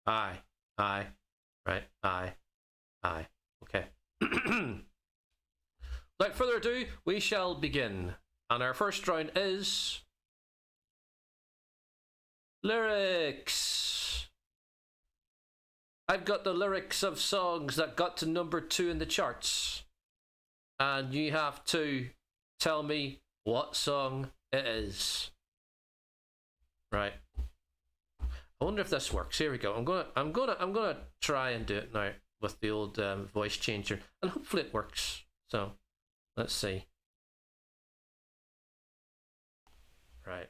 Aye. Aye. Right. Aye. Aye. Okay. Without further ado, we shall begin. And our first round is lyrics. I've got the lyrics of songs that got to number 2 in the charts. And you have to tell me what song it is. Right. I wonder if this works. Here we go. I'm gonna try and do it now with the old voice changer, and hopefully it works. So, let's see. Right.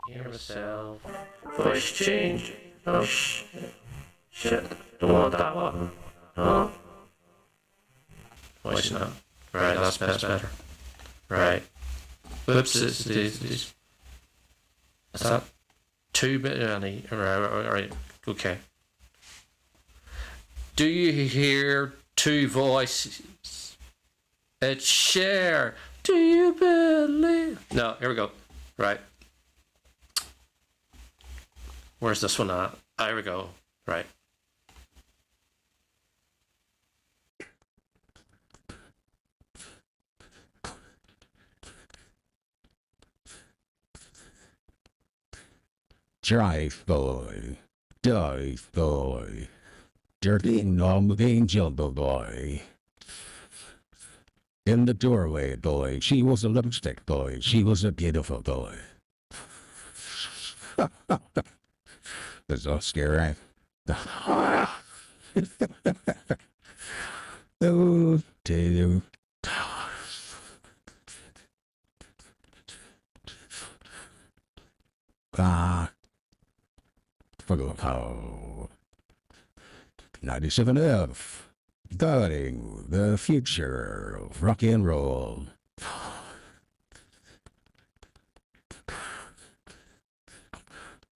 Hear myself. Voice change. Oh shit. Don't want that one. Oh. Voice now. Right. That's better. Right. Whoops. Is that 2-bit? Right. Okay. Do you hear 2 voices? It's Cher. Do you believe? No, here we go. Right. Where's this one at? Here we go. Right. Drive boy, dive boy, dirty nom angel boy. In the doorway boy, she was a lipstick boy, she was a beautiful boy. That's all scary. Oh, do. Ah. How 97F, starting the future of rock and roll.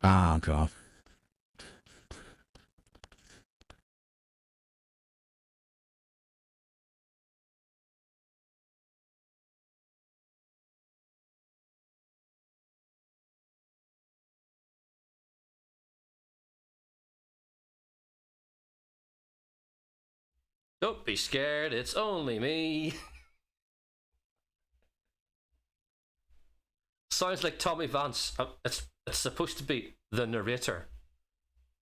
Cough. Don't be scared, it's only me. Sounds like Tommy Vance. It's supposed to be the narrator.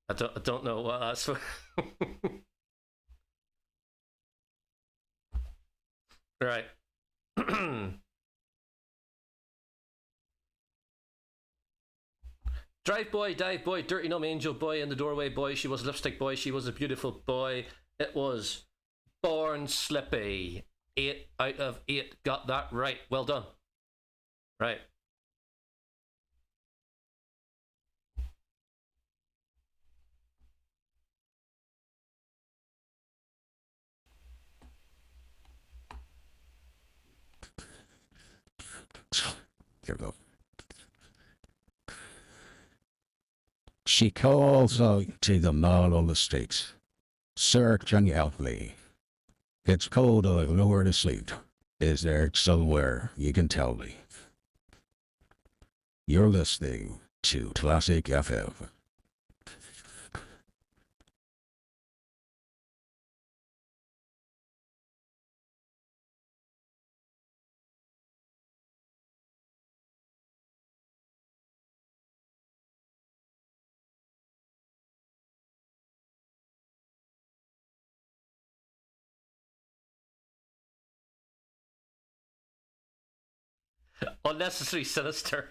I don't know what that's for. Right. Drive boy, dive boy, dirty numb angel boy, in the doorway boy, she was a lipstick boy, she was a beautiful boy. It was Born Slippy. 8 out of 8 got that right. Well done. Right. Here we go. She calls out to the man on the street, searching out me. It's cold, I don't know where to sleep. Is there somewhere you can tell me? You're listening to Classic FM. Unnecessary sinister.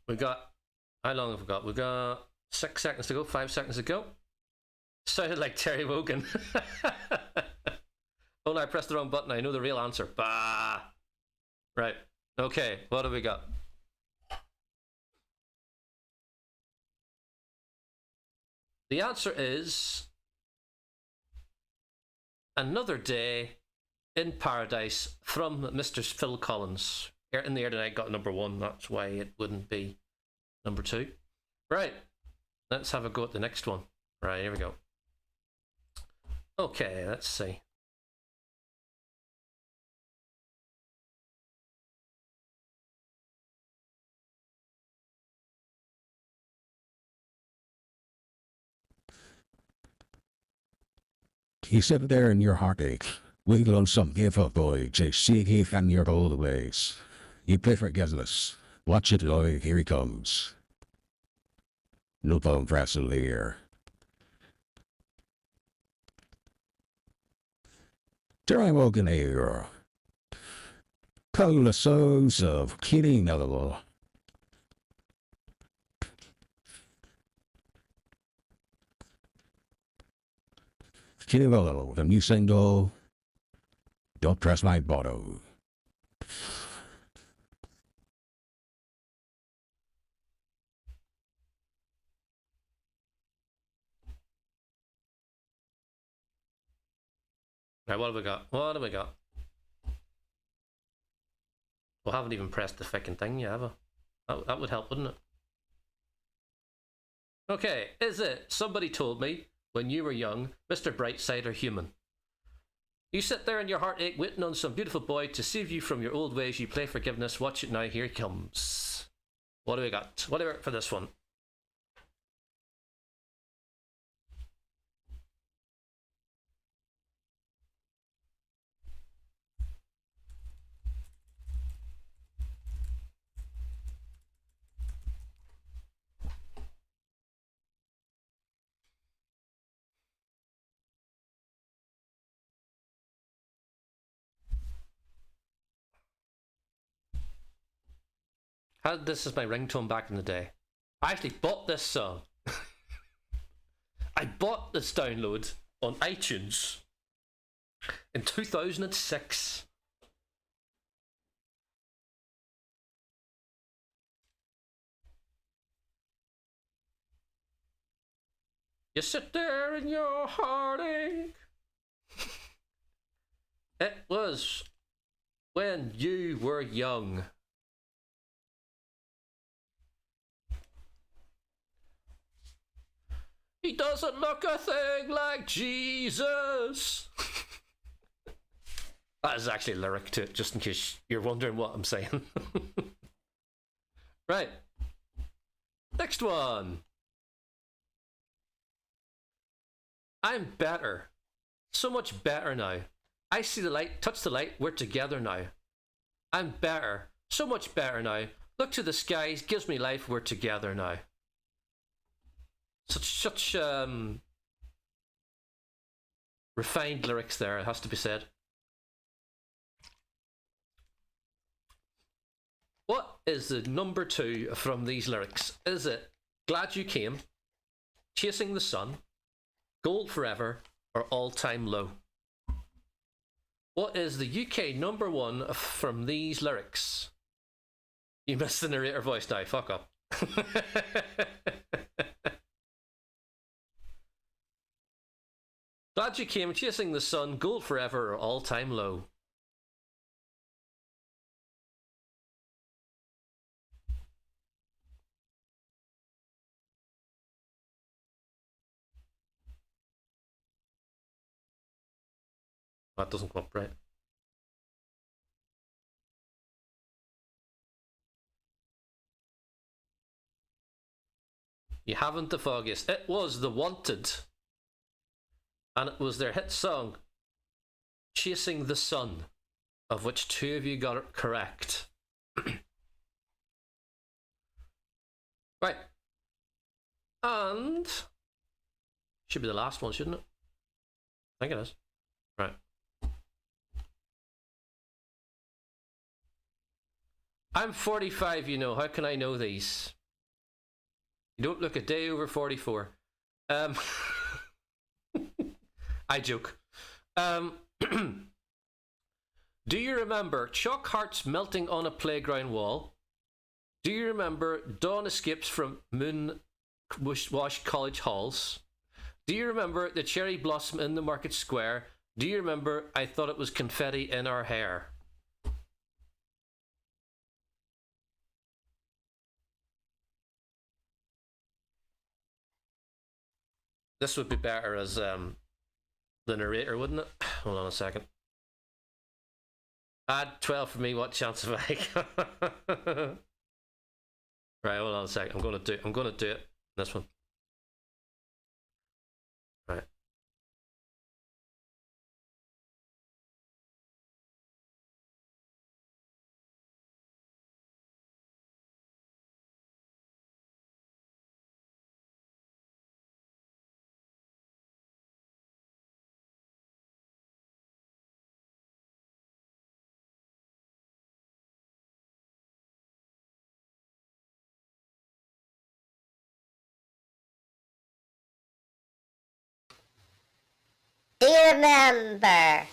We got, how long have we got? We got 6 seconds to go, 5 seconds to go. Sounded like Terry Wogan. Oh no, I pressed the wrong button. I know the real answer. Bah. Right. Okay, what have we got? The answer is Another Day in Paradise from Mr. Phil Collins. In the Air Tonight got number 1, that's why it wouldn't be number 2. Right, let's have a go at the next one. Right, here we go. Okay, let's see. He sit there in your heartache. Wiggle on some give up boy, to see he fan your old ways. You play forgetfulness. Watch it, boy, here he comes. No bone Brasileir. During Wogan Air. Call the songs of Kitty Mellow. Kitty Mellow, the new single. Don't press my bottle. Right, what have we got? What have we got? We haven't even pressed the fucking thing yet, have we? That would help, wouldn't it? Okay, is it Somebody Told Me When You Were Young, Mr. Brightside, or Human? You sit there in your heartache waiting on some beautiful boy to save you from your old ways. You play forgiveness. Watch it now. Here he comes. What do we got? What do we got for this one? This is my ringtone back in the day. I actually bought this song. I bought this download on iTunes in 2006. You sit there in your heartache. It was When You Were Young. He doesn't look a thing like Jesus. That is actually a lyric to it, just in case you're wondering what I'm saying. Right. Next one. I'm better. So much better now. I see the light, touch the light, we're together now. I'm better. So much better now. Look to the skies, gives me life, we're together now. Such refined lyrics there, it has to be said. What is the number 2 from these lyrics? Is it Glad You Came, Chasing the Sun, Gold Forever, or All Time Low? What is the UK number 1 from these lyrics? You missed the narrator voice now, fuck up. Glad You Came, Chasing the Sun, Gold Forever, or All Time Low? That doesn't come up right. You haven't the foggiest. It was The Wanted. And it was their hit song, Chasing the Sun, of which 2 of you got it correct. Right. And should be the last one, shouldn't it? I think it is. Right. I'm 45, you know. How can I know these? You don't look a day over 44. I joke. Do you remember Chalk Hearts Melting on a Playground Wall? Do you remember Dawn Escapes from Moonwash College Halls? Do you remember the cherry blossom in the market square? Do you remember I thought it was confetti in our hair? This would be better as the narrator, wouldn't it? Hold on a second. Add 12 for me. What chance have I got? Right, hold on a second. I'm gonna do it. This one. Right. Do you remember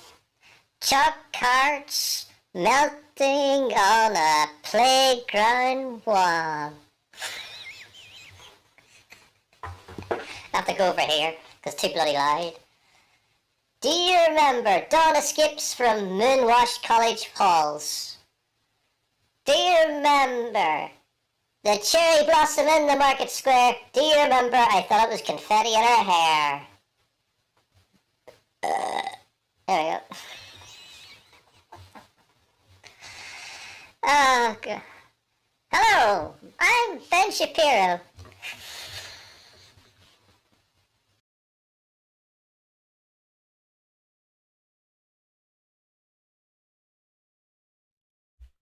chalk carts melting on a playground wall? I have to go over here, because too bloody loud. Do you remember dawn escapes from moonwashed college halls? Do you remember the cherry blossom in the market square? Do you remember I thought it was confetti in her hair? There we go. Oh, God. Hello, I'm Ben Shapiro.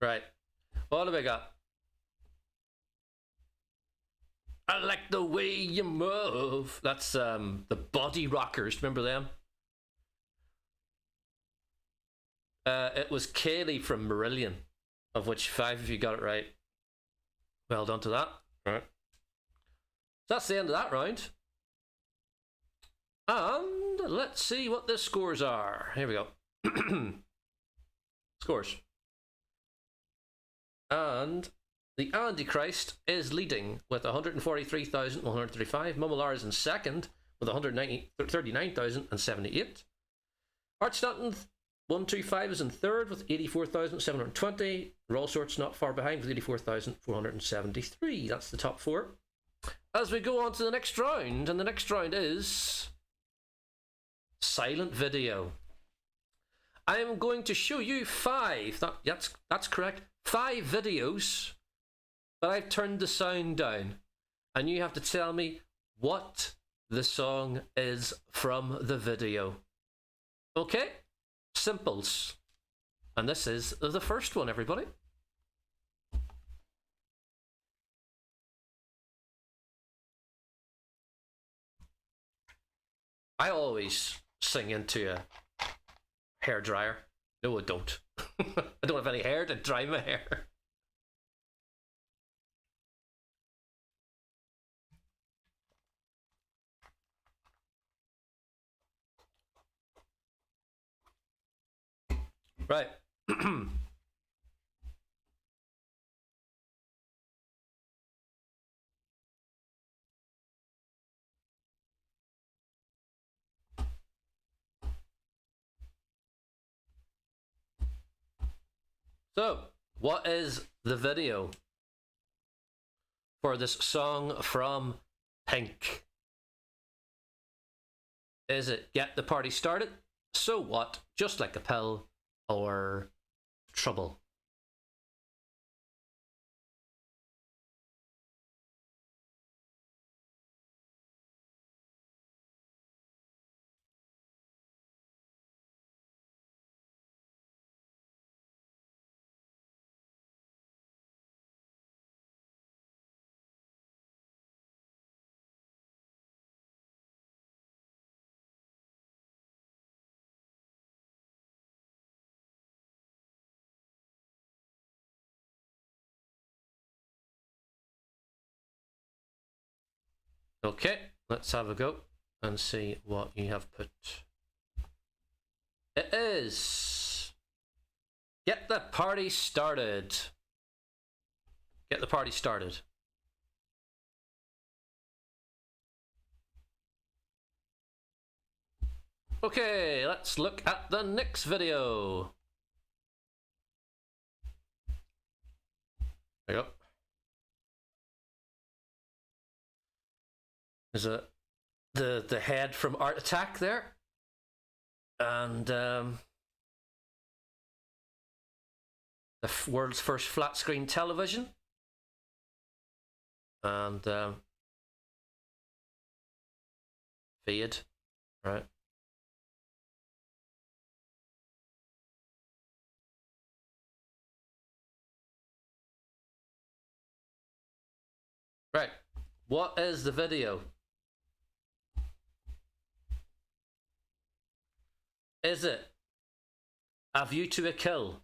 Right. What have we got? I like the way you move. That's the Body Rockers. Remember them? It was Kaylee from Marillion, of which 5 of you got it right. Well done to that. Right. So that's the end of that round. And let's see what the scores are. Here we go. Scores. And the Antichrist is leading with 143,135. Mummalar is in second with 139,078. Art Stanton 125 is in third with 84,720. Roll Sort's not far behind with 84,473. That's the top four. As we go on to the next round, and the next round is silent video. I am going to show you 5. That's correct. 5 videos, but I've turned the sound down, and you have to tell me what the song is from the video. Okay? Simples. And this is the first one, everybody. I always sing into a hairdryer. No, I don't. I don't have any hair to dry my hair. Right. So, what is the video for this song from Pink? Is it Get the Party Started, So What, Just Like a Pill, or Trouble? Okay, let's have a go and see what you have put. It is Get the Party Started. Get the Party Started. Okay, let's look at the next video. There you go. Is it the head from Art Attack there, and the world's first flat screen television, and fade, right? Right. What is the video? Is it A View to a Kill,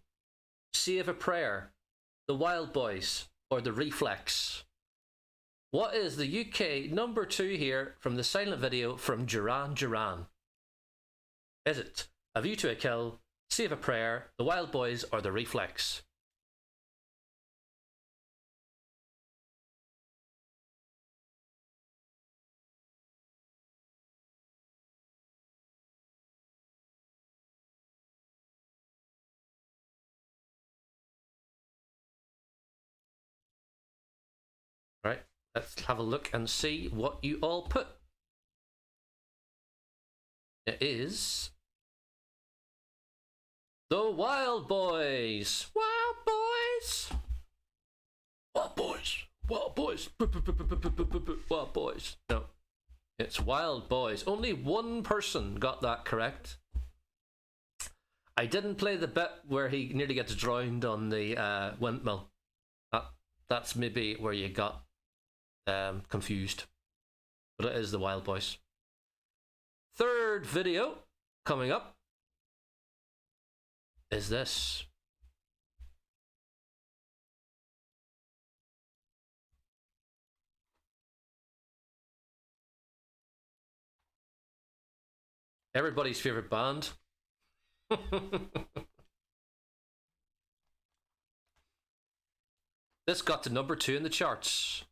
Save a Prayer, The Wild Boys, or The Reflex? What is the UK number 2 here from the silent video from Duran Duran? Is it A View to a Kill, Save a Prayer, The Wild Boys, or The Reflex? Right, let's have a look and see what you all put. It is The Wild Boys. Wild Boys. Wild Boys. Wild Boys. Wild Boys. No, it's Wild Boys. Only one person got that correct. I didn't play the bit where he nearly gets drowned on the windmill. That's maybe where you got confused. But it is The Wild Boys. Third video coming up is this. Everybody's favorite band. This got to number 2 in the charts.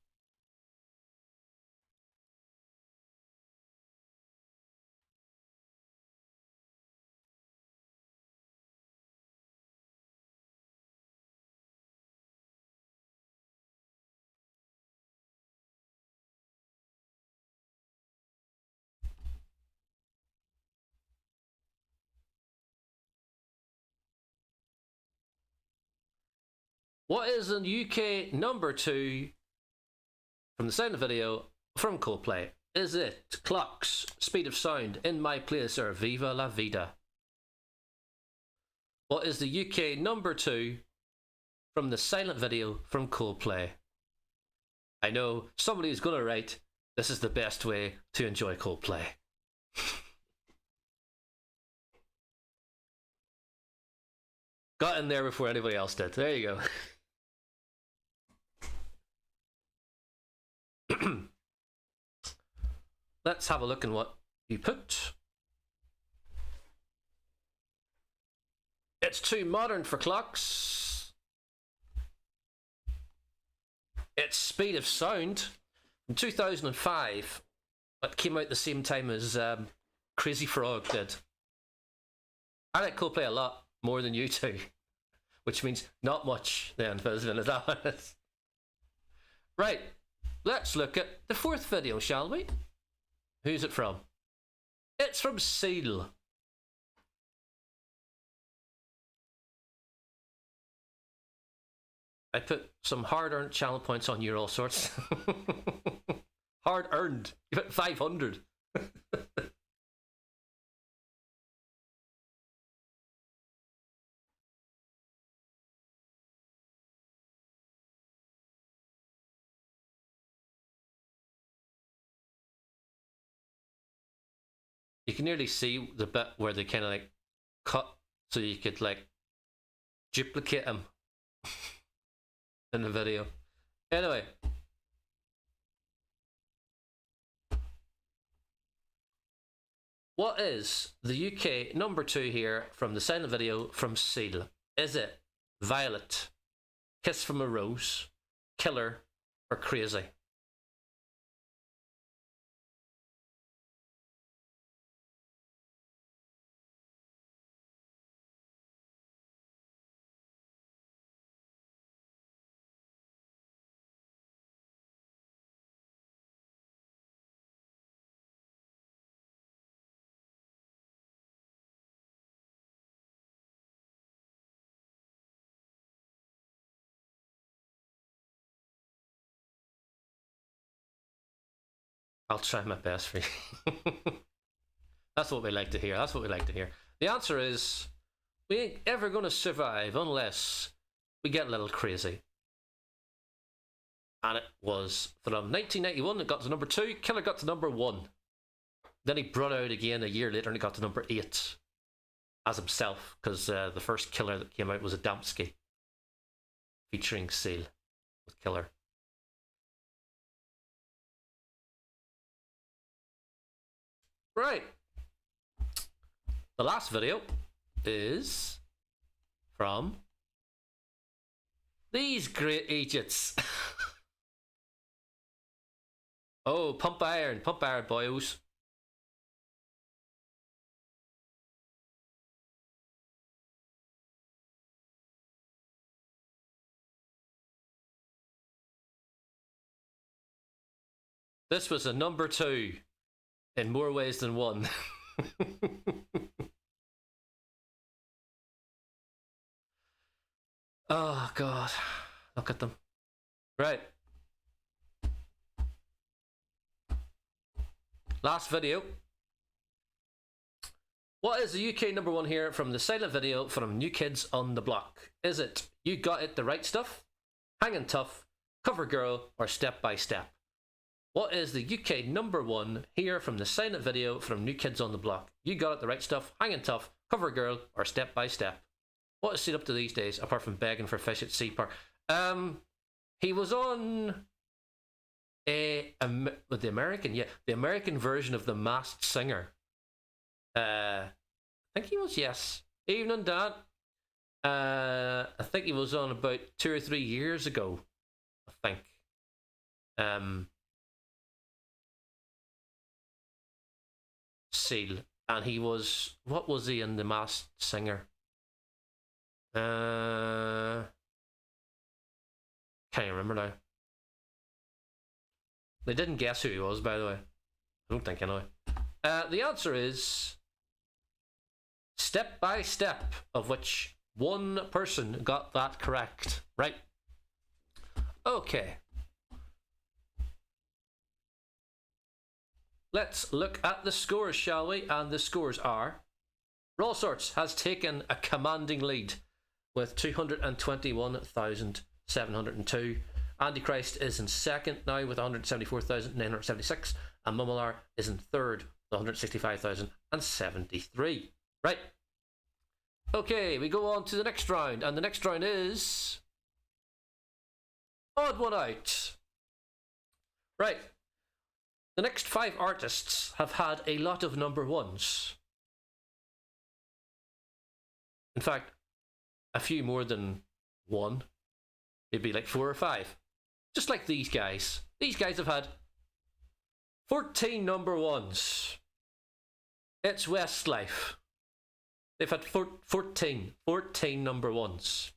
What is the UK number 2 from the silent video from Coldplay? Is it Clocks, Speed of Sound, In My Place, or Viva La Vida? What is the UK number 2 from the silent video from Coldplay? I know somebody is going to write, this is the best way to enjoy Coldplay. Got in there before anybody else did. There you go. Let's have a look at what you put. It's too modern for Clocks. It's Speed of Sound from 2005. It came out the same time as Crazy Frog did. I like Coldplay a lot more than you two, which means not much then, Visvin, is that honest? Right, let's look at the fourth video, shall we? Who's it from? It's from Seal. I put some hard-earned channel points on you, all sorts. Hard-earned. You put 500. You can nearly see the bit where they kind of like cut so you could like duplicate him in the video. Anyway. What is the UK number 2 here from the silent video from Seal? Is it Violet, Kiss from a Rose, Killer, or Crazy? I'll try my best for you. That's what we like to hear. That's what we like to hear. The answer is, we ain't ever going to survive unless we get a little crazy. And it was from 1991, it got to number 2. Killer got to number 1. Then he brought out again a year later and he got to number 8 as himself, because the first Killer that came out was Adamski, featuring Seal with Killer. Right. The last video is from these great idiots. Oh, pump iron, boys. This was a number 2 in more ways than one. Oh, God. Look at them. Right. Last video. What is the UK number 1 here from the silent video from New Kids on the Block? Is it You Got It, The Right Stuff, Hangin' Tough, Cover Girl, or Step by Step? What is the UK number 1 here from the silent video from New Kids on the Block? You Got It, The Right Stuff, Hangin' Tough, Cover Girl, or Step by Step? What is he up to these days, apart from begging for fish at Sea Park? He was on with the American version of The Masked Singer. I think he was, yes. Evening, Dad. I think he was on about 2 or 3 years ago, I think. Seal. And he was, what was he in The Masked Singer? Can't remember now. They didn't guess who he was, by the way. I don't think anyway. The answer is Step by Step, of which one person got that correct. Right. Okay. Let's look at the scores, shall we? And the scores are: Raw Sorts has taken a commanding lead with 221,702. Antichrist is in second now with 174,976, and Mummalar is in third with 165,073. Right. Okay, we go on to the next round, and the next round is Odd One Out. Right. The next 5 artists have had a lot of number 1s. In fact, a few more than 1. Maybe like 4 or 5. Just like these guys. These guys have had 14 number 1s. It's Westlife. They've had 14 number 1s.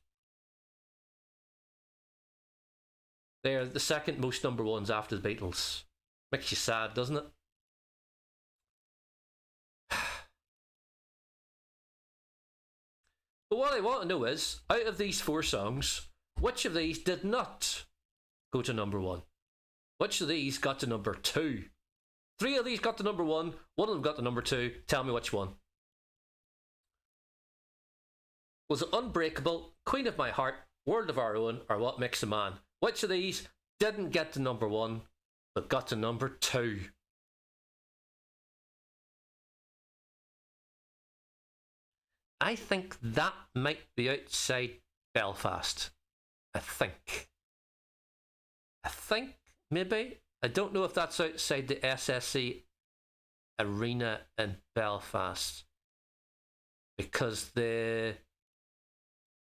They're the second most number 1s after the Beatles. Makes you sad, doesn't it? But what I want to know is, out of these 4 songs, which of these did not go to number 1? Which of these got to number 2? 3 of these got to number 1, 1 of them got to number 2. Tell me which one. Was it Unbreakable, Queen of My Heart, World of Our Own, or What Makes a Man? Which of these didn't get to number 1, but got to number 2? I think that might be outside Belfast. I think, maybe. I don't know if that's outside the SSE arena in Belfast, because the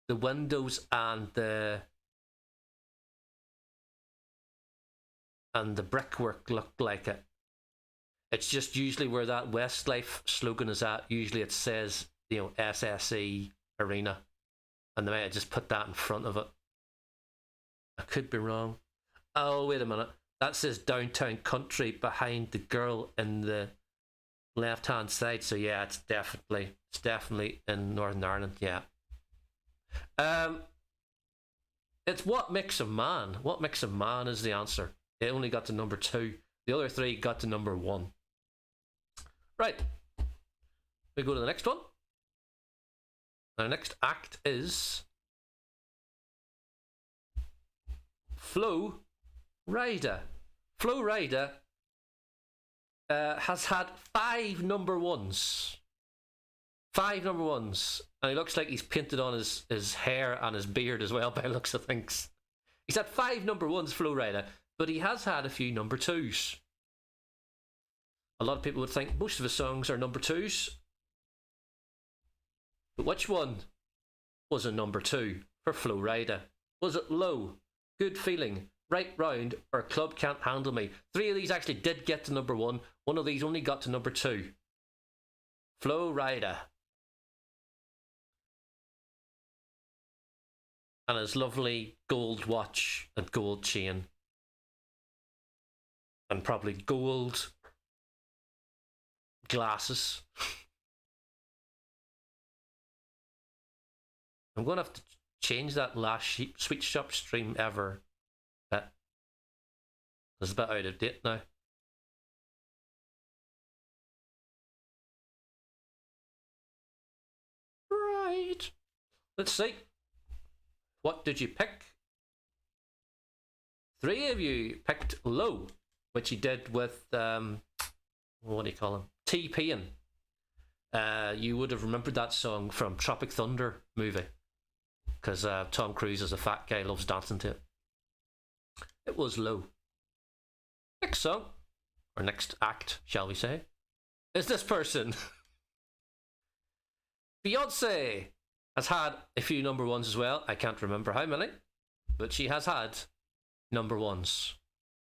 windows and the brickwork looked like it. It's just usually where that Westlife slogan is at. Usually it says, SSE arena, and they might have just put that in front of it. I could be wrong. Oh, wait a minute. That says Downtown Country behind the girl in the left hand side. So yeah, it's definitely in Northern Ireland. Yeah. It's What Makes a Man. What Makes a Man is the answer. It only got to number 2. The other three got to number 1. Right. We go to the next one. Our next act is Flo Rida. Flo Rida has had 5 number 1s. 5 number 1s. And he looks like he's painted on his hair and his beard as well, by the looks of things. He's had 5 number 1s, Flo Rida, but he has had a few number 2s. A lot of people would think most of his songs are number 2s. But which one was a number 2 for Flo Rida? Was it Low, Good Feeling, Right Round, or Club Can't Handle Me? 3 of these actually did get to number 1. One of these only got to number 2. Flo Rida. And his lovely gold watch and gold chain. And probably gold glasses. I'm going to have to change that last Sweet Shop stream ever. It's a bit out of date now. Right. Let's see. What did you pick? 3 of you picked Low, which he did with, what do you call him? T-Pain. You would have remembered that song from Tropic Thunder movie. Because Tom Cruise, as a fat guy, loves dancing to it. It was Low. Next song, or next act, shall we say, is this person. Beyonce has had a few number 1s as well. I can't remember how many, but she has had number 1s.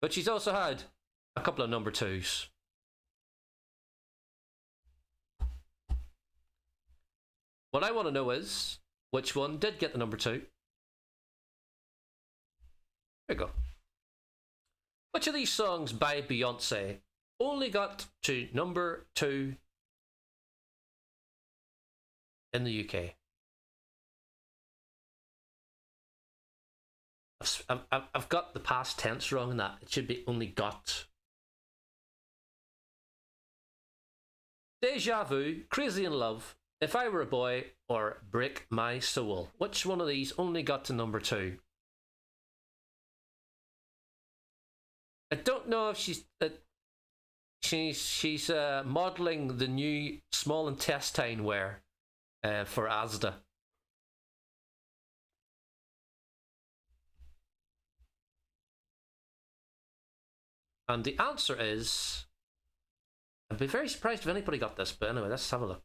But she's also had a couple of number 2s. What I want to know is, which one did get the number 2? There we go. Which of these songs by Beyonce only got to number 2 in the UK? I've got the past tense wrong in that. It should be only got. Deja Vu, Crazy in Love, If I Were a Boy, or Break My Soul. Which one of these only got to number 2? I don't know if she's modelling the new small intestine wear for Asda. And the answer is, I'd be very surprised if anybody got this, but anyway, let's have a look.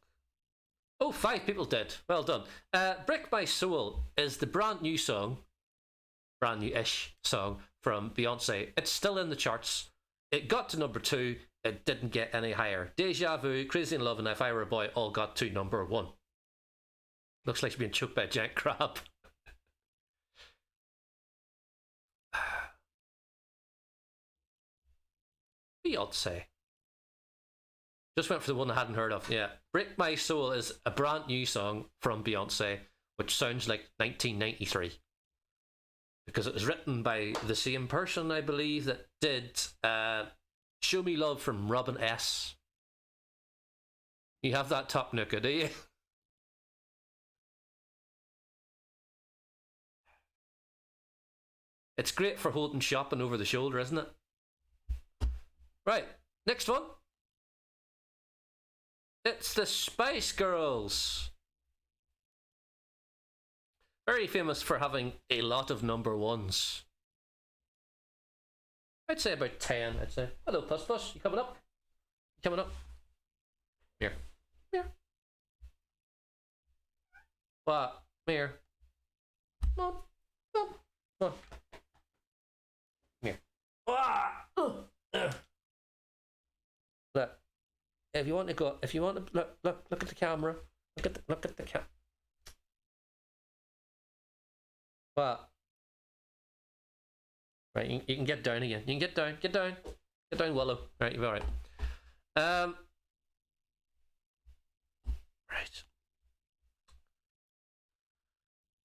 Oh, 5 people did. Well done. Break My Soul is the brand new song, brand new-ish song from Beyonce. It's still in the charts. It got to number 2. It didn't get any higher. Deja Vu, Crazy in Love, and If I Were a Boy all got to number 1. Looks like she's being choked by a giant crab. Beyonce. Just went for the one I hadn't heard of. Yeah. Break My Soul is a brand new song from Beyonce, which sounds like 1993. Because it was written by the same person, I believe, that did Show Me Love from Robin S. You have that top nooker, do you? It's great for holding shopping over the shoulder, isn't it? Right, next one. It's the Spice Girls. Very famous for having a lot of number 1s. I'd say about 10, I'd say. Hello, Puss Puss. You coming up? You coming up? Here. Here. What? Here. Come on. Come on. Come on. Here. Ah! Look. If you want to go, if you want to look at the camera. Look at the camera. What? Right, you can get down again. You can get down, Willow. Right, you're all right. Right.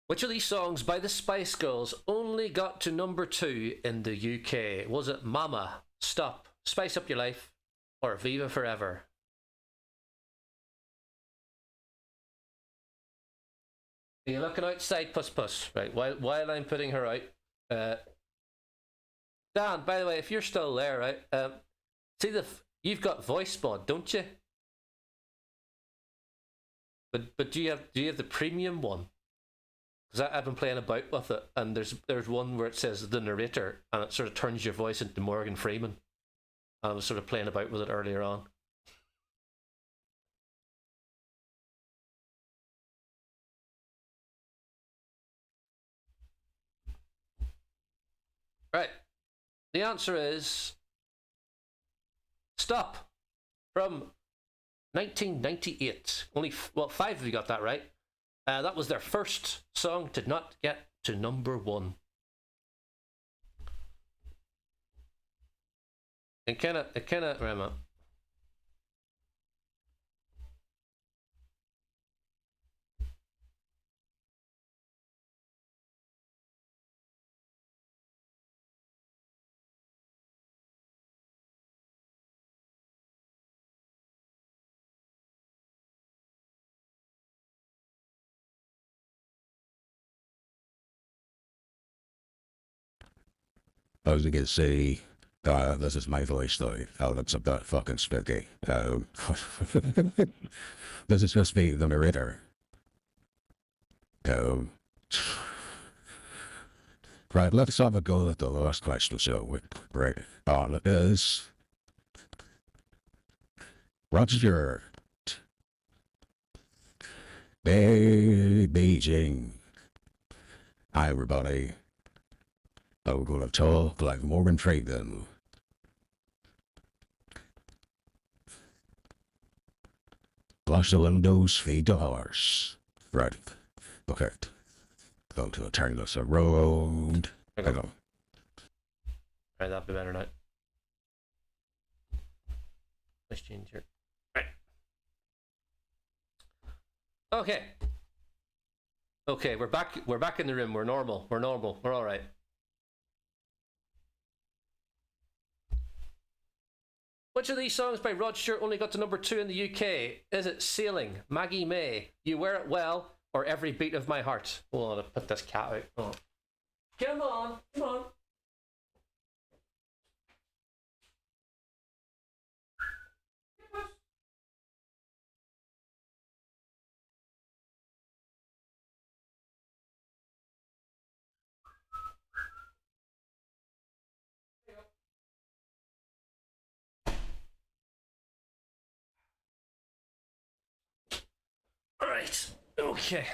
Which of these songs by the Spice Girls only got to number 2 in the UK? Was it Mama, Stop, Spice Up Your Life, or Viva Forever? Are you looking outside, Puss Puss? Right, while I'm putting her out. Dan, by the way, if you're still there, right? See you've got voice mod, don't you? But do you have the premium one? Because I've been playing about with it, and there's one where it says the narrator, and it sort of turns your voice into Morgan Freeman. I was sort of playing about with it earlier on. Right. The answer is Stop from 1998. Only, 5 of you got that right. That was their first song, did not get to number 1. It kind of, remember. I was gonna say, this is my voice though. Oh, that's a bit fucking spooky. This is just me, the narrator. Right, let's have a go at the last question. So, right, on it is Roger Beijing. Hi, everybody. I'm gonna talk like Morgan Freeman. Flush the windows, feed the horse. Right. Okay. Go to turn this around. Hang on. Right, that'd be better now. Let's change here. Right. Okay. Okay, we're back. We're back in the room. We're normal. We're normal. We're all right. Which of these songs by Rod Stewart only got to number 2 in the UK? Is it Sailing, Maggie May, You Wear It Well, or Every Beat of My Heart? Hold on, I'll put this cat out. Oh. Come on, come on. Alright, okay.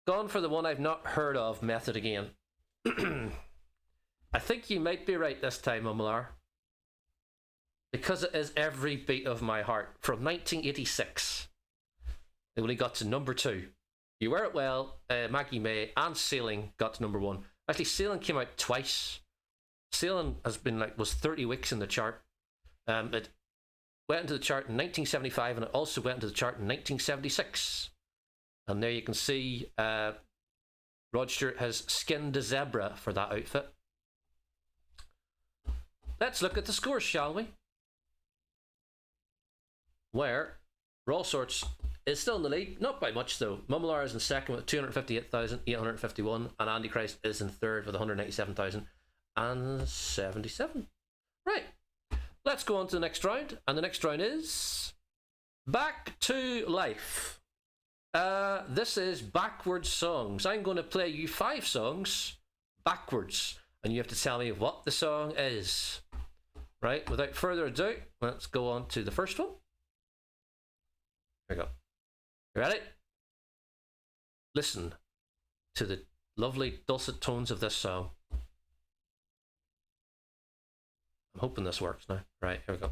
Gone for the one I've not heard of method again. I think you might be right this time, Umlar. Because it is Every Beat of My Heart from 1986. They only got to number 2. You Wear It Well, Maggie May, and Sailing got to number 1. Actually, Sailing came out twice. Sailing has been was 30 weeks in the chart. It went into the chart in 1975, and it also went into the chart in 1976. And there you can see Rod Stewart has skinned a zebra for that outfit. Let's look at the scores, shall we? Where Raw Sorts is still in the lead, not by much though. Mumlar is in second with 258,851, and Andy Christ is in third with 197,077. Right. Let's go on to the next round, and the next round is Back to Life. This is backwards songs. I'm going to play you 5 songs backwards, and you have to tell me what the song is. Right, without further ado, let's go on to the first one. Here we go. You ready? Listen to the lovely dulcet tones of this song. I'm hoping this works now. Right, here we go.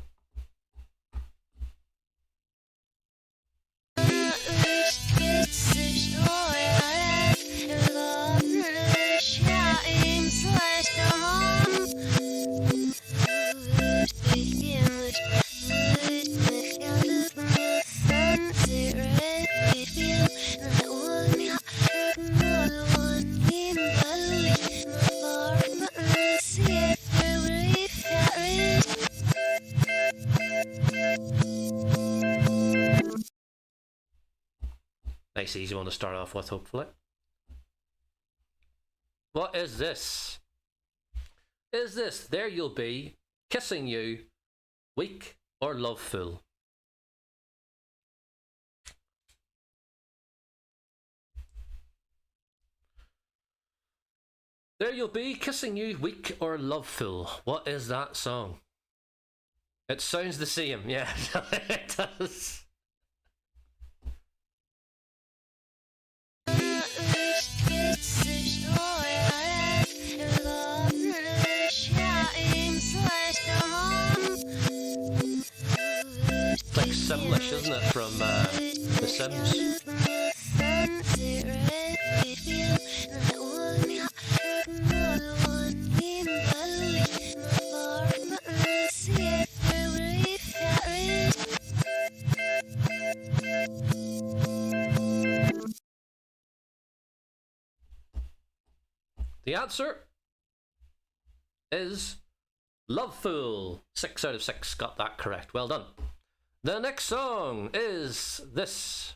nice easy one to start off with, hopefully. What is this? Is this There You'll Be, Kissing You, Weak or Loveful? There You'll Be, Kissing You, Weak or Loveful. What is that song? It sounds the same, yeah, it does. It's like Simlish, isn't it, from The Sims? The answer is Loveful. 6 out of 6 got that correct. Well done. The next song is this.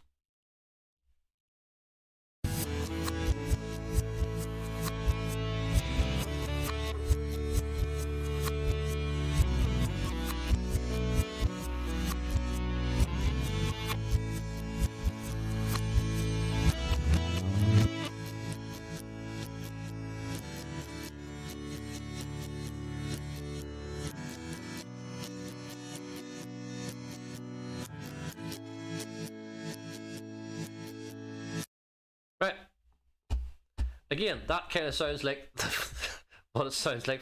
Right. Again, that kind of sounds like what it sounds like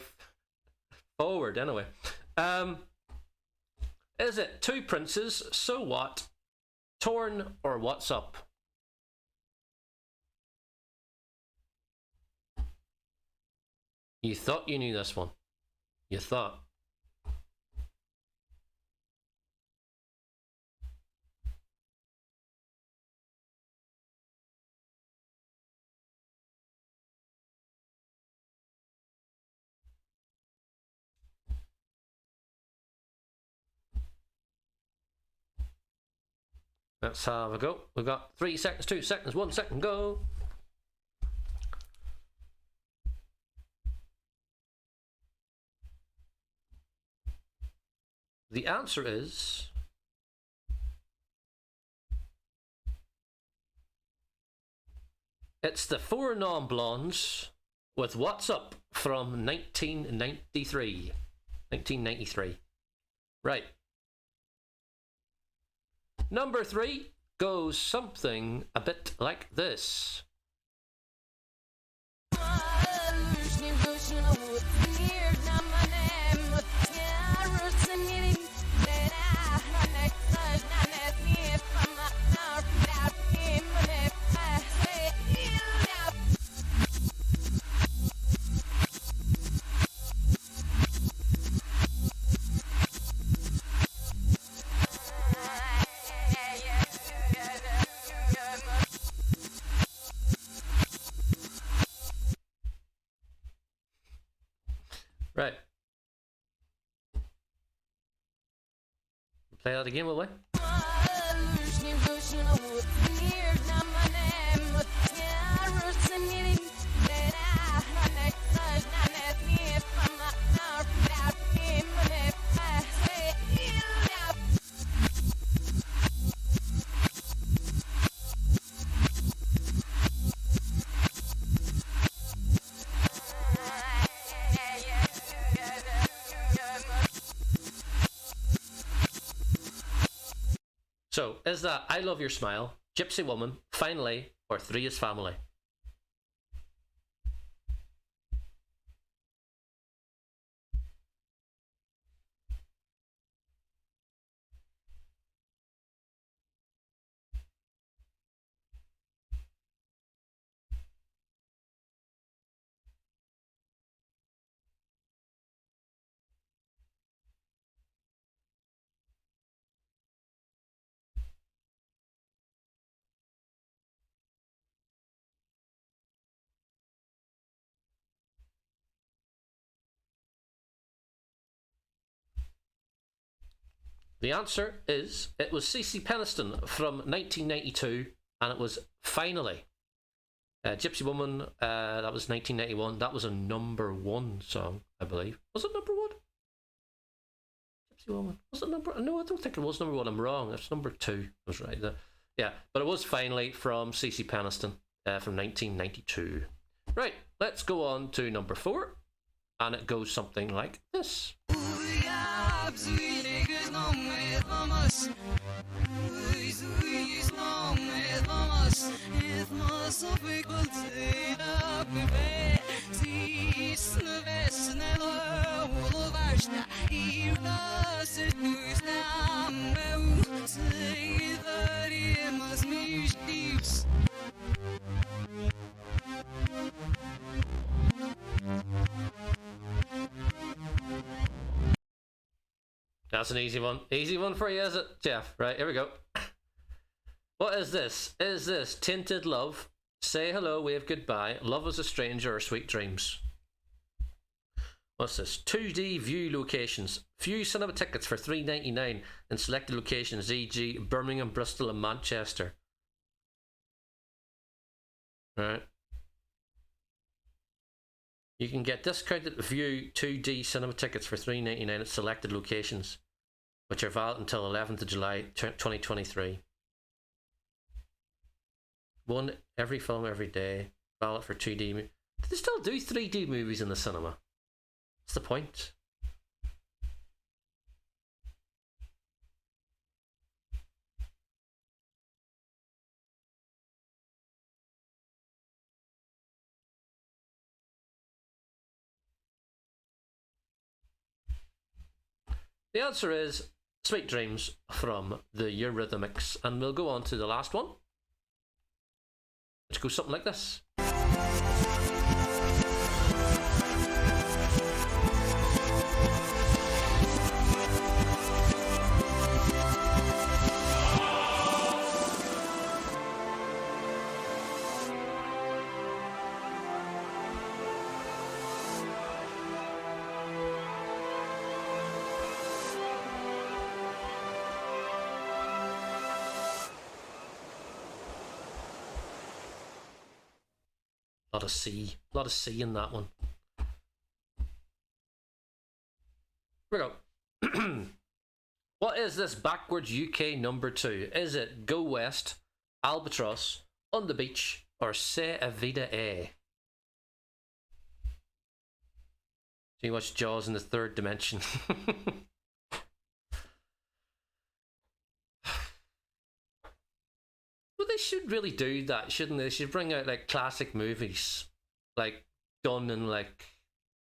forward, anyway. Is it Two Princes, So What, Torn, or What's Up? You thought you knew this one. You thought. Let's have a go. We've got 3 seconds, 2 seconds, 1 second, go. The answer is it's the Four Non Blondes with What's Up from 1993. 1993. Right. Number 3 goes something a bit like this. Right. Play that again, will we? So, is that I Love Your Smile, Gypsy Woman, Finally, or Three is Family? The answer is it was CeCe Peniston from 1992 and it was Finally. Gypsy Woman, that was 1991. That was a #1 song, I believe. Was it #1? Gypsy Woman. Was it number? No, I don't think it was #1. I'm wrong. It's #2. I was right there. Yeah, but it was Finally from CeCe Peniston from 1992. Right, let's go on to #4. And it goes something like this. That's an easy one. Easy one for you, is it, Jeff? Right, here we go. What is this? Is this Tainted Love, Say Hello, Wave Goodbye, Love as a Stranger, or Sweet Dreams? What's this? 2D view locations. Few cinema tickets for $3.99 in selected locations, e.g. Birmingham, Bristol and Manchester. Right. You can get discounted view 2D cinema tickets for $3.99 at selected locations, which are valid until 11th of July 2023. One every film every day, valid for 2D. Do they still do 3D movies in the cinema? What's the point? The answer is Sweet Dreams from the Eurythmics, and we'll go on to the last one, which goes something like this. A lot of C in that one. Here we go. What is this backwards UK #2? Is it Go West, Albatross, On the Beach, or Se a Vida É? So you watch Jaws in the third dimension. Well, they should really do that, shouldn't they? They should bring out like classic movies, like done and like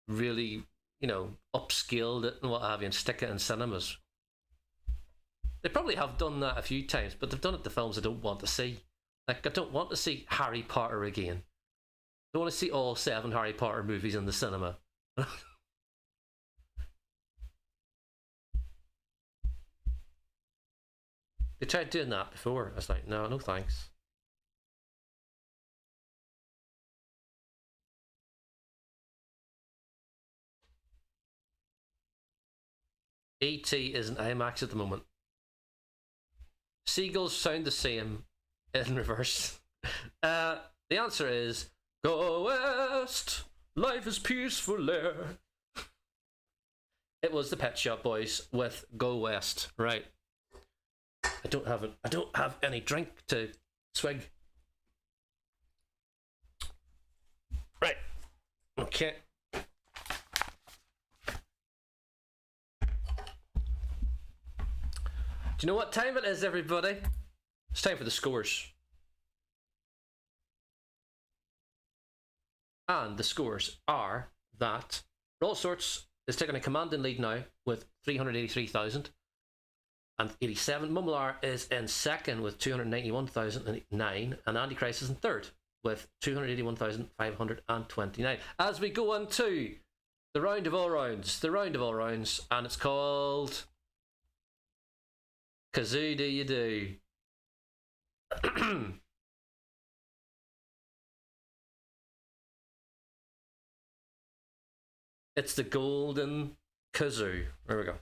really, upscaled it and what have you, and stick it in cinemas. They probably have done that a few times, but they've done it to films I don't want to see. Like, I don't want to see Harry Potter again. I don't want to see all 7 Harry Potter movies in the cinema. They tried doing that before. I was like, no thanks. E.T. is an IMAX at the moment. Seagulls sound the same in reverse. The answer is Go West, life is peaceful there. It was the Pet Shop Boys with Go West, right? I don't have any drink to swig. Right. Okay. Do you know what time it is, everybody? It's time for the scores. And the scores are that All Sorts is taking a commanding lead now with 383,087. Mumlar is in second with 291,009, and Andy Christ is in third with 281,529. As we go on to the round of all rounds, and it's called Kazoo Do You Do. It's the Golden Kazoo. There we go.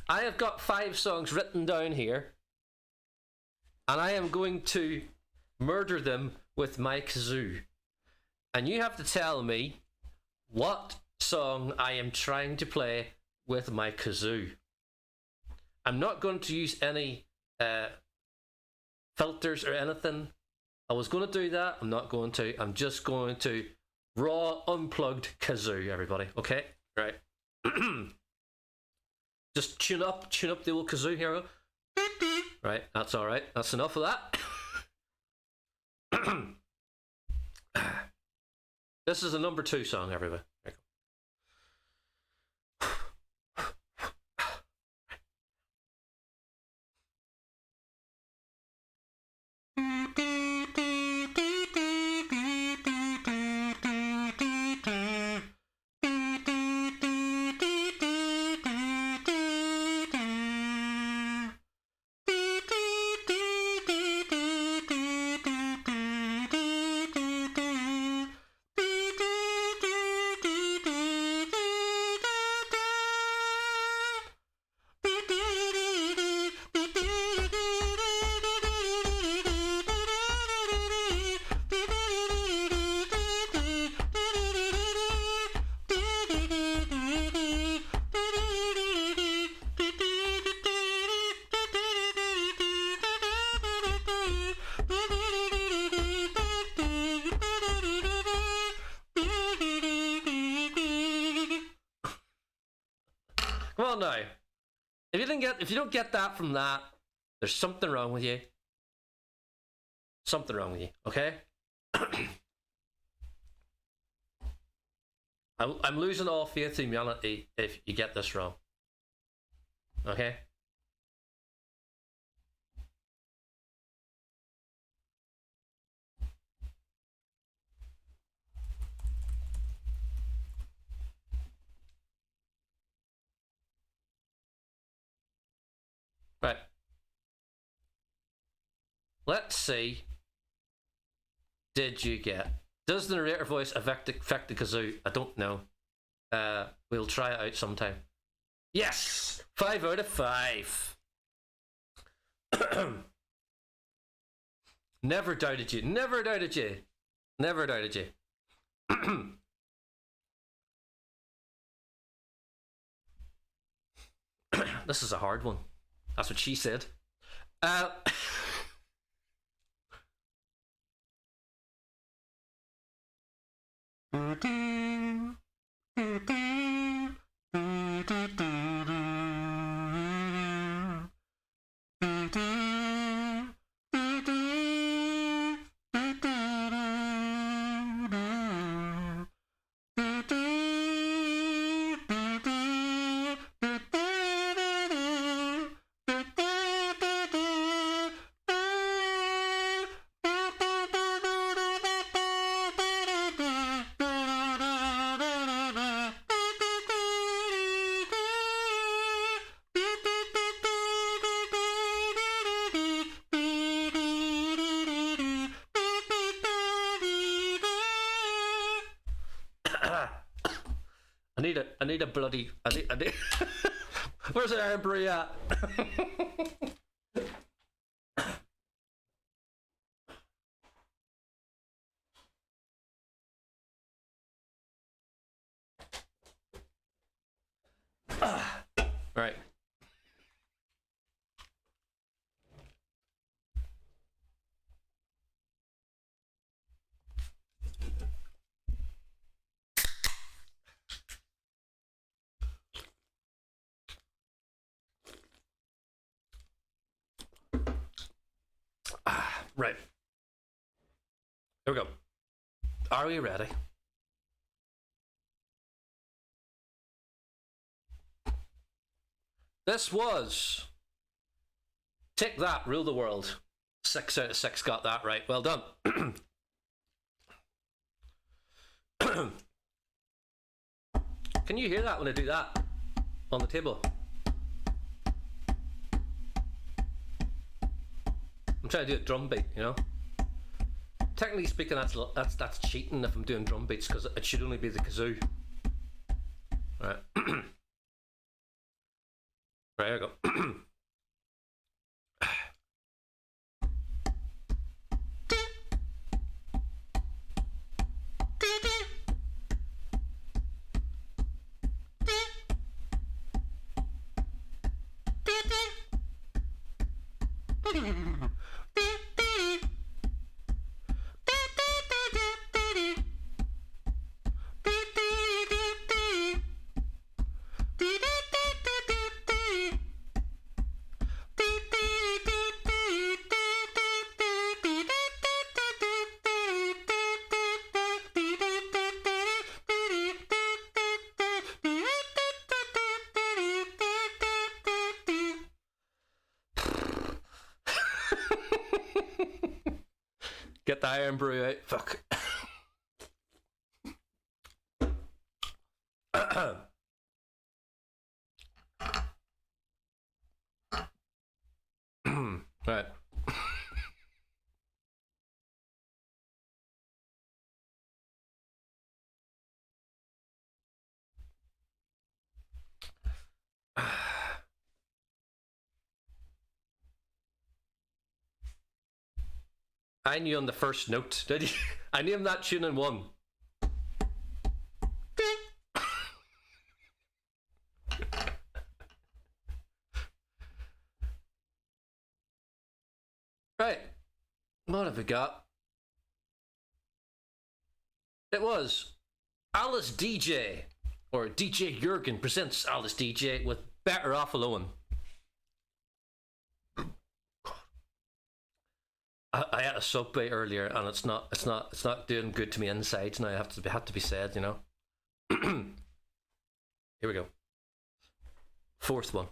I have got 5 songs written down here. and I am going to murder them with my kazoo. And you have to tell me what song I am trying to play with my kazoo. I'm not going to use any filters or anything. I was going to do that. I'm not going to. I'm just going to raw, unplugged kazoo, everybody. Okay? Right. Just tune up the old kazoo here. Right, that's alright. That's enough of that. This is a number 2 song, everybody. There you Come on now. If you don't get that from that, there's something wrong with you. Something wrong with you, okay? I'm losing all faith in humanity if you get this wrong. Okay? Right. Let's see. Did you get? Does the narrator voice affect the kazoo? I don't know. We'll try it out sometime. Yes! 5 out of 5. Never doubted you. Never doubted you. Never doubted you. This is a hard one. That's what she said. I need a bloody. I need Where's the Iron Brie at? Right. Right. Here we go. Are we ready? This was Take That, Rule the World. 6 out of 6 got that right. Well done. Can you hear that when I do that on the table? I'm trying to do a drum beat, you know. Technically speaking, that's cheating if I'm doing drum beats because it should only be the kazoo. Right. Right, here we go. Get the iron brew out. Fuck. Right. I knew on the first note. Did you? I named that tune in one. Right. What have we got? It was Alice DJ, or DJ Jurgen presents Alice DJ with Better Off Alone. I had a Subway earlier, and it's not doing good to me inside. Now I have to be said, you know. Here we go. Fourth one.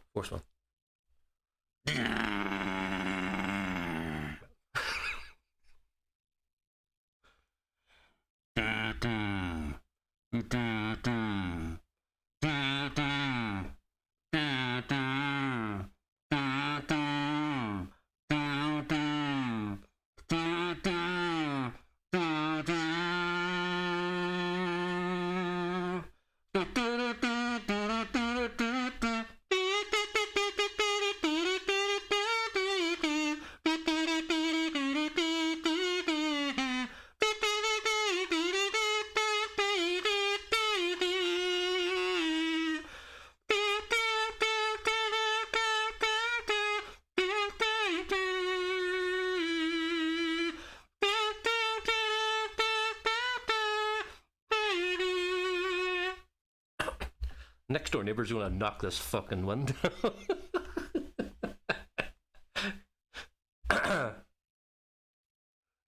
Next door neighbour's gonna knock this fucking window.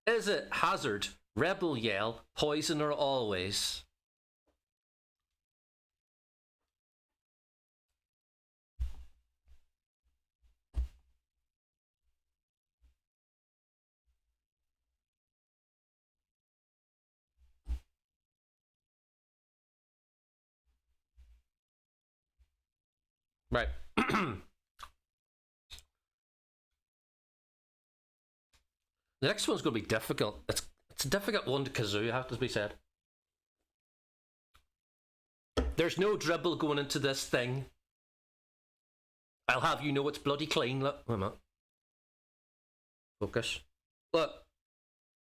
Is it Hazard, Rebel Yell, Poison, or Always? Right. The next one's going to be difficult. It's a difficult one to kazoo, I have to be said. There's no dribble going into this thing. I'll have you know it's bloody clean. Look, wait a minute. Focus. Look,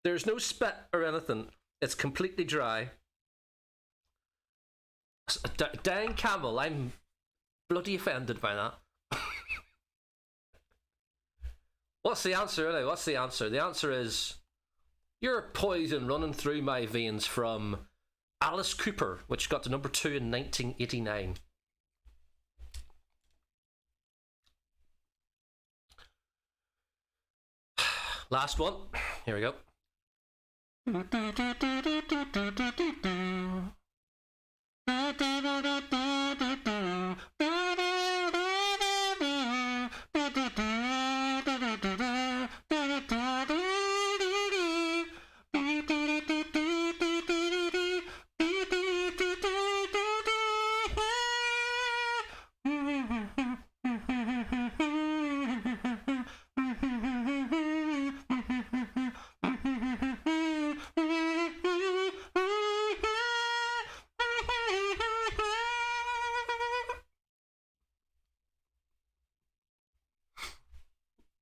there's no spit or anything. It's completely dry. Dying Camel, I'm bloody offended by that. What's the answer, anyway? What's the answer? The answer is You're Poison Running Through My Veins from Alice Cooper, which got to number 2 in 1989. Last one. Here we go.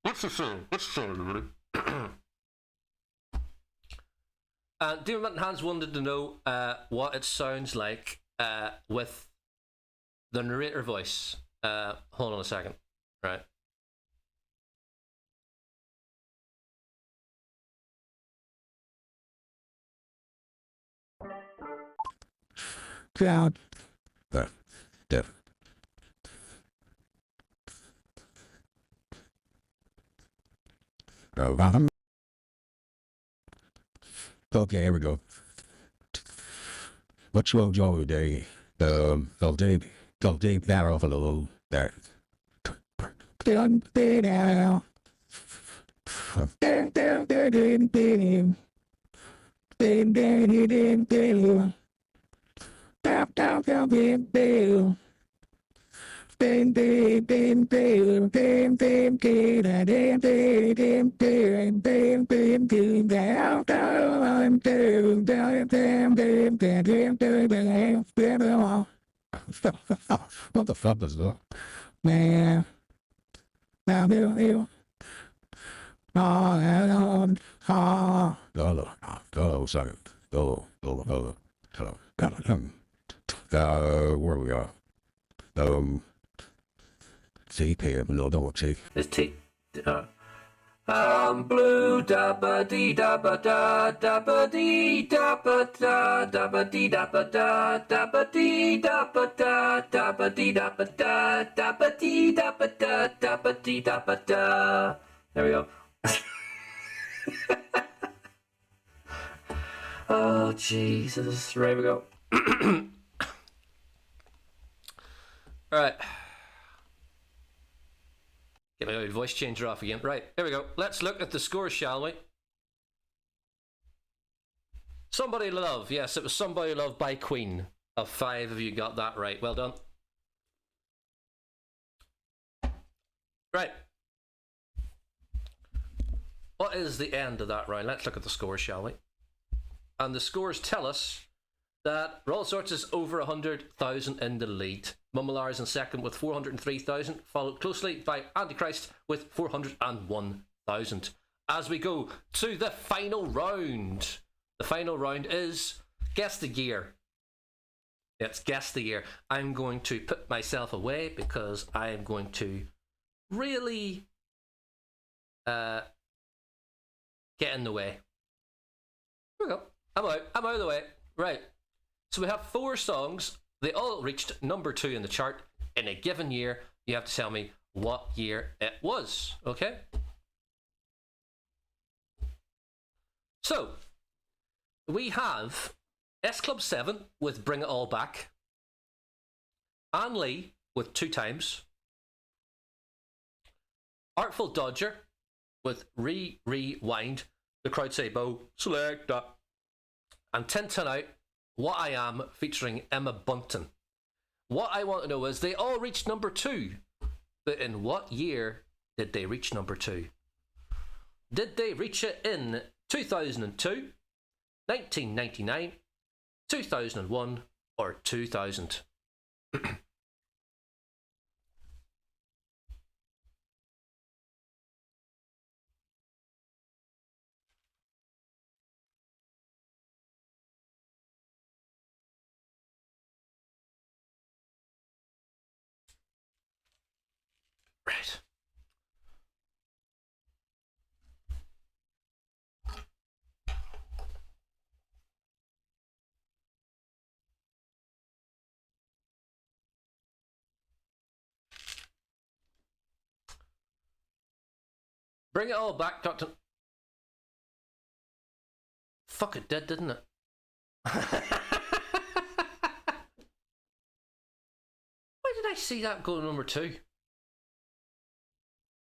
What's the song? Everybody? Demon Hans wanted to know what it sounds like with the narrator voice. Hold on a second. Right. Count. The. Okay, here we go. What's your job day? I'll take that off a little. There. What the fuck is that? Man. Now, sorry. Hello. Where we are? CPM, no, don't see. It's I'm blue, dabba dee dabba da, dabba dee dabba da, dabba dee dabba da, dabba dee dabba da, dabba dee dabba da, dabba dee dabba da, dabba dee dabba da. There we go. Oh Jesus! Right, we go. All right. Get my voice changer off again. Right, here we go. Let's look at the scores, shall we? Somebody Love. Yes, it was Somebody Love by Queen. Of 5 of you got that right. Well done. Right. What is the end of that round? Let's look at the scores, shall we? And the scores tell us that All Sorts is over 100,000 in the lead. Mummalars in second with 403,000, followed closely by Antichrist with 401,000. As we go to the final round. The final round is Guess the Year. It's Guess the Year. I'm going to put myself away because I am going to really get in the way. Here we go. I'm out of the way. Right. So we have 4 songs. They all reached number 2 in the chart in a given year. You have to tell me what year it was. Okay? So, we have S Club 7 with Bring It All Back. Ann Lee with 2 Times. Artful Dodger with Rewind. The crowd say, Bo, select that. And 10 Out, What I Am, featuring Emma Bunton. What I want to know is they all reached number 2, but in what year did they reach number 2? Did they reach it in 2002, 1999, 2001, or 2000? Right. Bring It All Back, Dr. Fuck, it did, didn't it? Why did I see that go to number 2?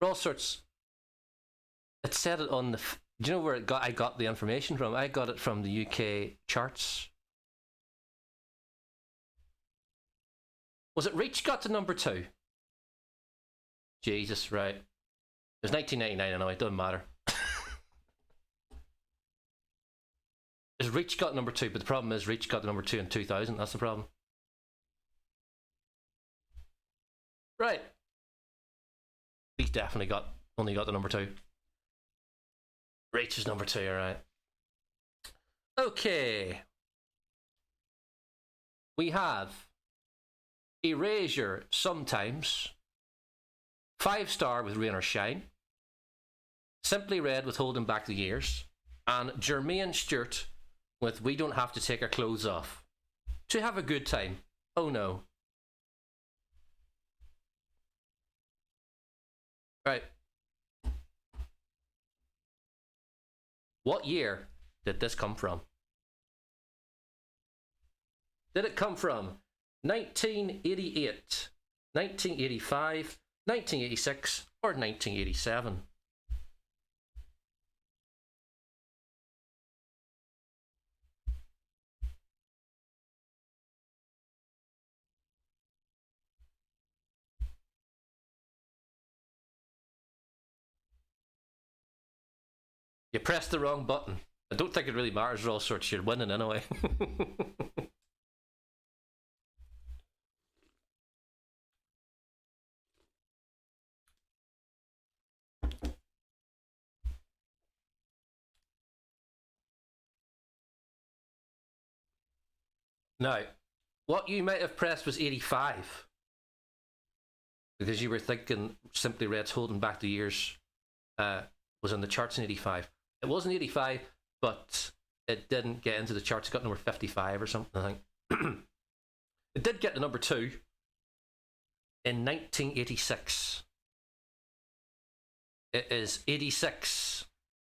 For All Sorts. It said it on the. Do you know where I got the information from? I got it from the UK charts. Was it Reach got to number 2? Jesus, right. It was 1999, I know, it doesn't matter. Is Reach got number 2, but the problem is Reach got the number 2 in 2000, that's the problem. Right. He's definitely only got the number 2. Reach is number 2, alright. Okay. We have Erasure, Sometimes. 5 Star with Rain or Shine. Simply Red with Holding Back the Years. And Jermaine Stewart with We Don't Have to Take Our Clothes Off. to have a good time. Oh no. Right. What year did this come from? Did it come from 1988, 1985, 1986, or 1987? You pressed the wrong button. I don't think it really matters, all sorts. You're winning anyway. Now, what you might have pressed was 85. Because you were thinking Simply Red's Holding Back the Years was in the charts in 85. It wasn't 85, but it didn't get into the charts. It got number 55 or something, I think. It did get to number 2 in 1986. It is 86.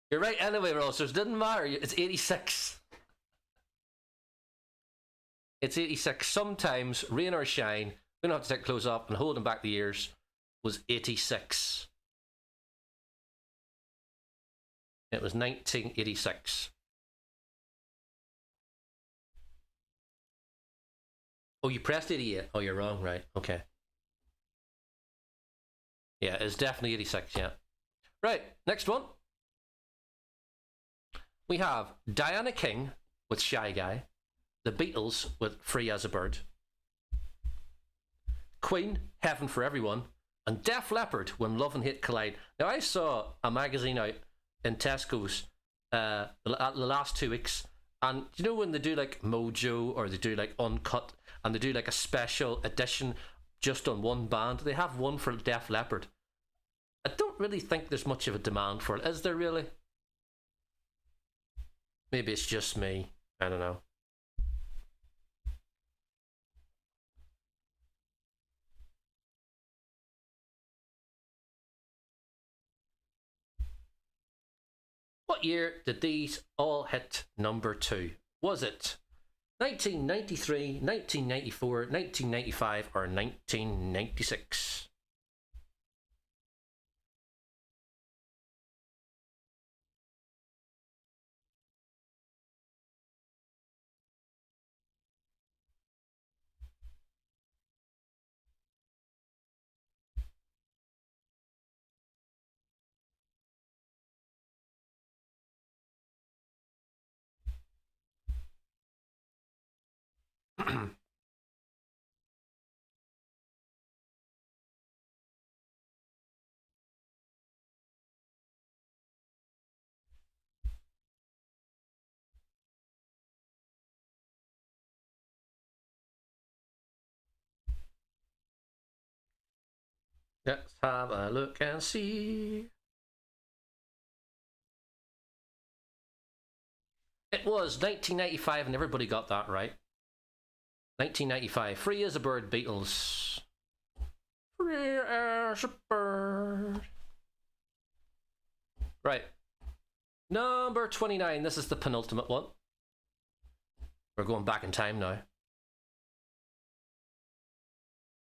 You're right anyway, Rossers. It didn't matter. It's 86. It's 86. Sometimes, rain or shine, we don't have to take clothes off, and Holding Back the Years was 86. It was 1986. Oh, you pressed 88. Oh, you're wrong, right? Okay. Yeah, it's definitely 86, yeah. Right, next one. We have Diana King with Shy Guy, The Beatles with Free as a Bird, Queen, Heaven for Everyone, and Def Leppard, When Love and Hate Collide. Now, I saw a magazine out in Tesco's the last 2 weeks, and you know when they do like Mojo or they do like Uncut and they do like a special edition just on one band, they have one for Def Leppard. I don't really think there's much of a demand for it, is there really? Maybe it's just me. I don't know. What year did these all hit number 2? Was it 1993, 1994, 1995, or 1996? Let's have a look and see. It was 1995, and everybody got that right. 1995. Free as a Bird, Beatles. Free as a bird. Right. Number 29. This is the penultimate one. We're going back in time now.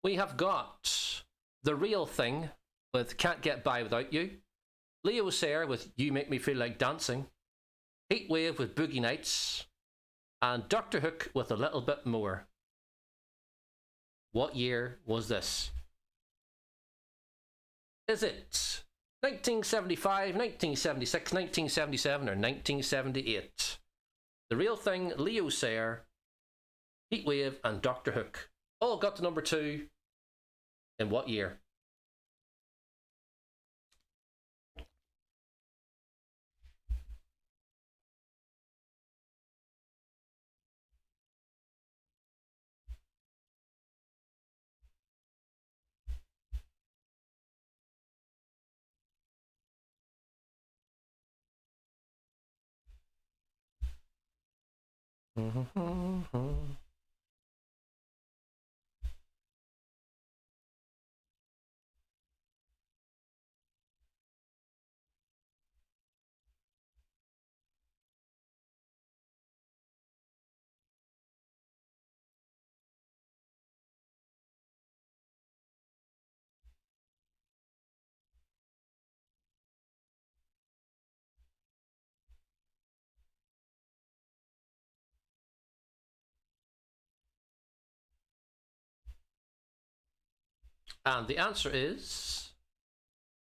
We have got The Real Thing with Can't Get By Without You, Leo Sayer with You Make Me Feel Like Dancing, Heatwave with Boogie Nights, and Dr. Hook with A Little Bit More. What year was this? Is it 1975, 1976, 1977, or 1978? The Real Thing, Leo Sayer, Heatwave, and Dr. Hook all got to number 2 in what year? And the answer is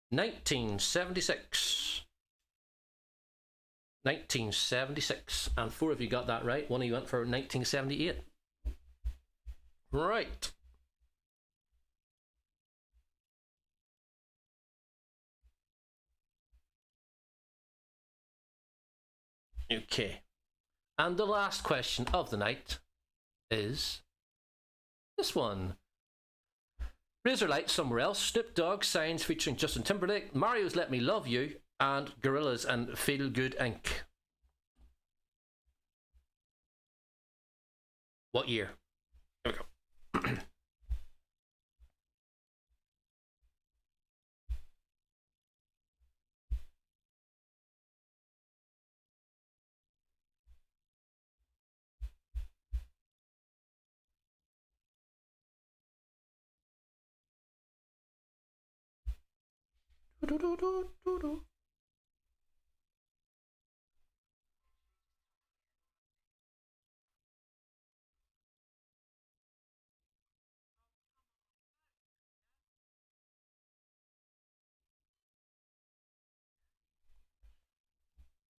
1976. 1976. And 4 of you got that right. 1 of you went for 1978. Right. Okay. And the last question of the night is this one. Razorlight Somewhere Else, Snoop Dogg signs featuring Justin Timberlake, Mario's Let Me Love You, and Gorillaz and Feel Good Inc. What year? Here we go.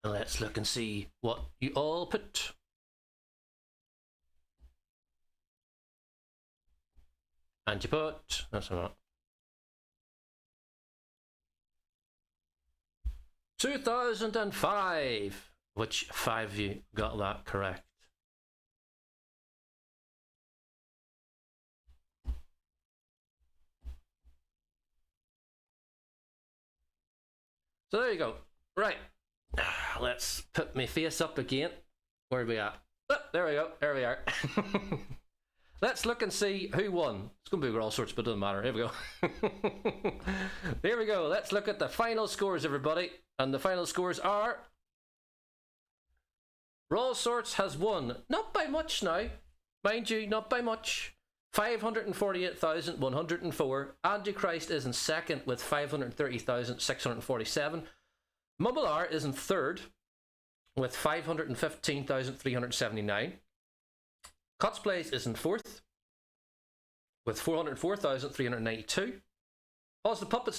Let's look and see what you all put. And you put, that's not. 2005, which 5 of you got that correct. So there you go. Right. Let's put my face up again. Where are we at? Oh, there we go. There we are. Let's look and see who won. It's going to be all sorts, but it doesn't matter. Here we go. Here we go. Let's look at the final scores, everybody. And the final scores are... Raw Sorts has won. Not by much now. Mind you, not by much. 548,104. Antichrist is in second with 530,647. Mumble R is in third with 515,379. Cotsplays is in fourth with 404,392. Oz the Puppets